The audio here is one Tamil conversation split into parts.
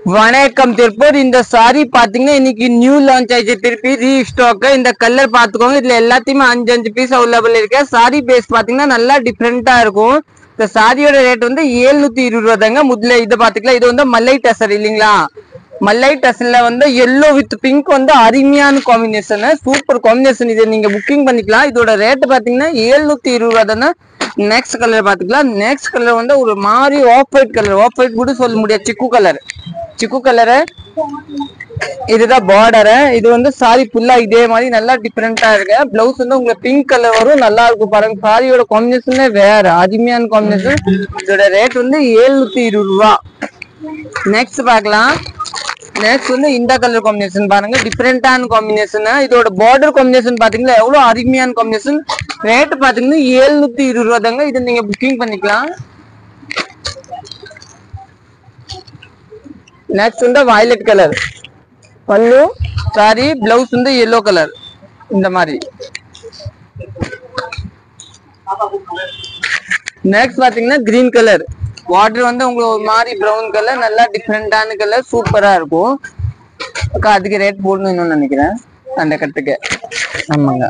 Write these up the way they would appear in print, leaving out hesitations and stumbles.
வணக்கம் திருப்பூர். இந்த சாரி பாத்தீங்கன்னா இன்னைக்கு நியூ லான்ச் ஆயிடுச்சு, திருப்பி ரீஸ்டாக். இந்த கலர் பாத்துக்கோங்க, இதுல எல்லாத்தையுமே 5 பீஸ் அவைலபிள் இருக்கு. சாரி பேஸ் பாத்தீங்கன்னா நல்லா டிஃப்ரெண்டா இருக்கும். இந்த சாரியோட ரேட் வந்து 720 ரூபா தாங்க. முதல்ல இது பாத்துக்கலாம். இது வந்து மல்லை டசர் இல்லைங்களா? மல்லை டசர்ல வந்து எல்லோ வித் பிங்க் வந்து அருமையான காம்பினேஷன், சூப்பர் காம்பினேஷன். இதை நீங்க புக்கிங் பண்ணிக்கலாம். இதோட ரேட் பாத்தீங்கன்னா 720 ரூபா தானே. நெக்ஸ்ட் கலர் பாத்துக்கலாம். நெக்ஸ்ட் கலர் வந்து ஒரு மாதிரி off white colour, off white கூட சொல்ல முடியாது, சிக்கு கலரு. இதுதான் பார்டரு. இது வந்து சாரி ஃபுல்லா இதே மாதிரி நல்லா டிஃப்ரெண்டா இருக்கு. பிளவுஸ் வந்து உங்களுக்கு பிங்க் கலர் வரும், நல்லா இருக்கும் பாருங்க. சாரியோட காம்பினேஷனே வேற, அருமையான காம்பினேஷன். இதோட ரேட் வந்து 720 ரூபா. நெக்ஸ்ட் பார்க்கலாம். நெக்ஸ்ட் வந்து இந்த கலர் காம்பினேஷன் பாருங்க, டிஃப்ரெண்டான காம்பினேஷன். இதோட பார்டர் காம்பினேஷன் பாத்தீங்கன்னா எவ்வளவு அருமையான காம்பினேஷன். ரேட் பாத்தீங்கன்னா 720 ரூபா தாங்க. இதை நீங்க புக்கிங் பண்ணிக்கலாம். நெக்ஸ்ட் வந்து வயலட் கலர் பல்லு, சாரி பிளவுஸ் வந்து எல்லோ கலர் இந்த மாதிரி. நெக்ஸ்ட் பாத்தீங்கன்னா கிரீன் கலர் வாட்டர் வந்து உங்களுக்கு ஒரு மாதிரி ப்ரௌன் கலர், நல்லா டிஃப்ரெண்டான கலர், சூப்பரா இருக்கும். அக்கா அதுக்கு ரேட் போடணும்னு நினைக்கிறேன் அந்த கட்டுக்கு. ஆமாங்க,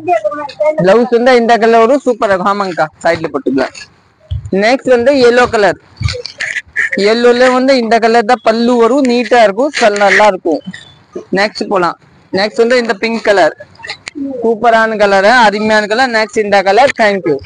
பிளவுஸ் வந்து இந்த கலர் வரும், சூப்பரா இருக்கும். ஆமாங்கக்கா, சைட்ல போட்டுக்கலாம். நெக்ஸ்ட் வந்து எல்லோ கலர். எல்லோல வந்து இந்த கலர் தான் பல்லு வரும், நீட்டா இருக்கும், நல்லா இருக்கும். நெக்ஸ்ட் போலாம். நெக்ஸ்ட் வந்து இந்த பிங்க் கலர், சூப்பரான கலர், அருமையான கலர். நெக்ஸ்ட் இந்த கலர். தேங்க்யூ.